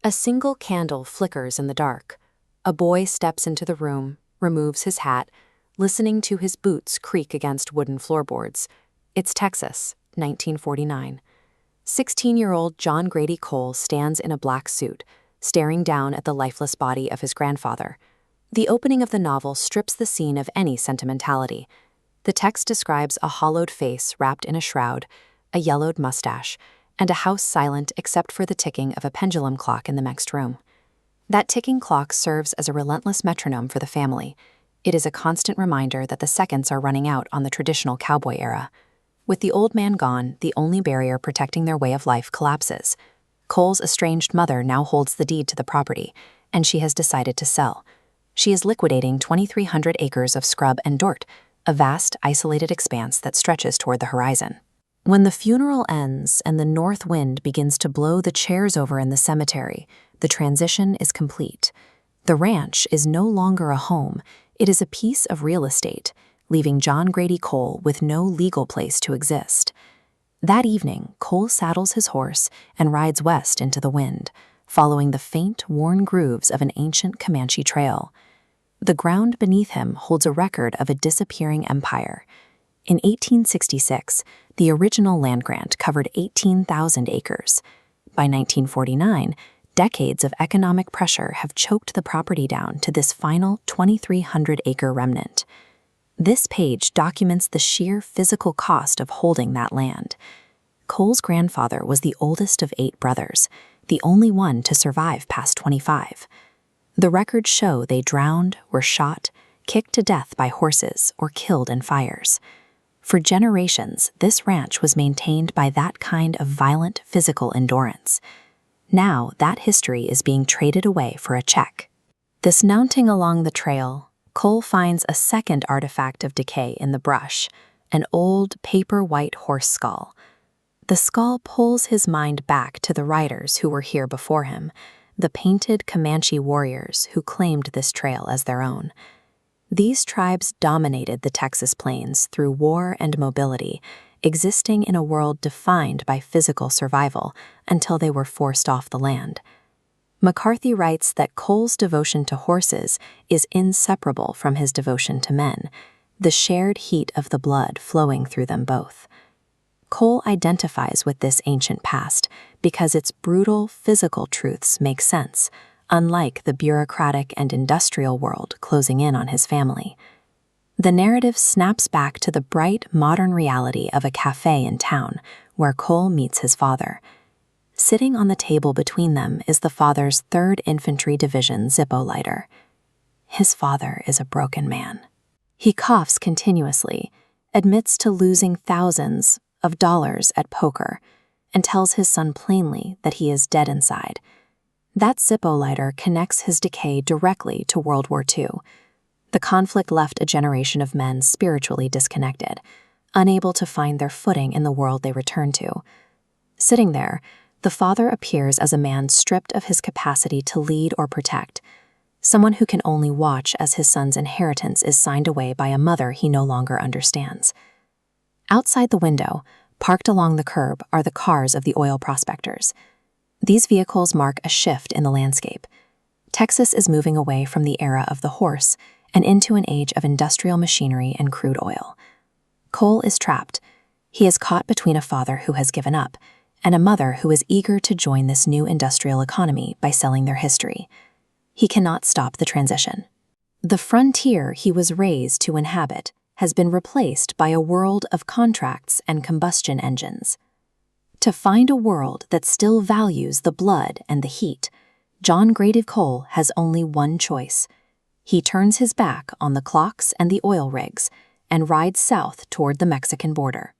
A single candle flickers in the dark. A boy steps into the room, removes his hat, listening to his boots creak against wooden floorboards. It's Texas, 1949. 16-year-old John Grady Cole stands in a black suit, staring down at the lifeless body of his grandfather. The opening of the novel strips the scene of any sentimentality. The text describes a hollowed face wrapped in a shroud, a yellowed mustache, and a house silent except for the ticking of a pendulum clock in the next room. That ticking clock serves as a relentless metronome for the family. It is a constant reminder that the seconds are running out on the traditional cowboy era. With the old man gone, the only barrier protecting their way of life collapses. Cole's estranged mother now holds the deed to the property, and she has decided to sell. She is liquidating 2,300 acres of scrub and dirt, a vast, isolated expanse that stretches toward the horizon. When the funeral ends and the north wind begins to blow the chairs over in the cemetery, the transition is complete. The ranch is no longer a home, it is a piece of real estate, leaving John Grady Cole with no legal place to exist. That evening, Cole saddles his horse and rides west into the wind, following the faint, worn grooves of an ancient Comanche trail. The ground beneath him holds a record of a disappearing empire. In 1866, the original land grant covered 18,000 acres. By 1949, decades of economic pressure have choked the property down to this final 2,300-acre remnant. This page documents the sheer physical cost of holding that land. Cole's grandfather was the oldest of 8 brothers, the only one to survive past 25. The records show they drowned, were shot, kicked to death by horses, or killed in fires. For generations, this ranch was maintained by that kind of violent physical endurance. Now, that history is being traded away for a check. Dismounting along the trail, Cole finds a second artifact of decay in the brush, an old paper-white horse skull. The skull pulls his mind back to the riders who were here before him, the painted Comanche warriors who claimed this trail as their own. These tribes dominated the Texas plains through war and mobility, existing in a world defined by physical survival until they were forced off the land. McCarthy writes that Cole's devotion to horses is inseparable from his devotion to men, the shared heat of the blood flowing through them both. Cole identifies with this ancient past because its brutal physical truths make sense, unlike the bureaucratic and industrial world closing in on his family. The narrative snaps back to the bright, modern reality of a cafe in town where Cole meets his father. Sitting on the table between them is the father's 3rd Infantry Division Zippo lighter. His father is a broken man. He coughs continuously, admits to losing thousands of dollars at poker, and tells his son plainly that he is dead inside. That Zippo lighter connects his decay directly to World War II. The conflict left a generation of men spiritually disconnected, unable to find their footing in the world they returned to. Sitting there, the father appears as a man stripped of his capacity to lead or protect, someone who can only watch as his son's inheritance is signed away by a mother he no longer understands. Outside the window, parked along the curb, are the cars of the oil prospectors. These vehicles mark a shift in the landscape. Texas is moving away from the era of the horse and into an age of industrial machinery and crude oil. Cole is trapped. He is caught between a father who has given up and a mother who is eager to join this new industrial economy by selling their history. He cannot stop the transition. The frontier he was raised to inhabit has been replaced by a world of contracts and combustion engines. To find a world that still values the blood and the heat, John Grady Cole has only one choice. He turns his back on the clocks and the oil rigs and rides south toward the Mexican border.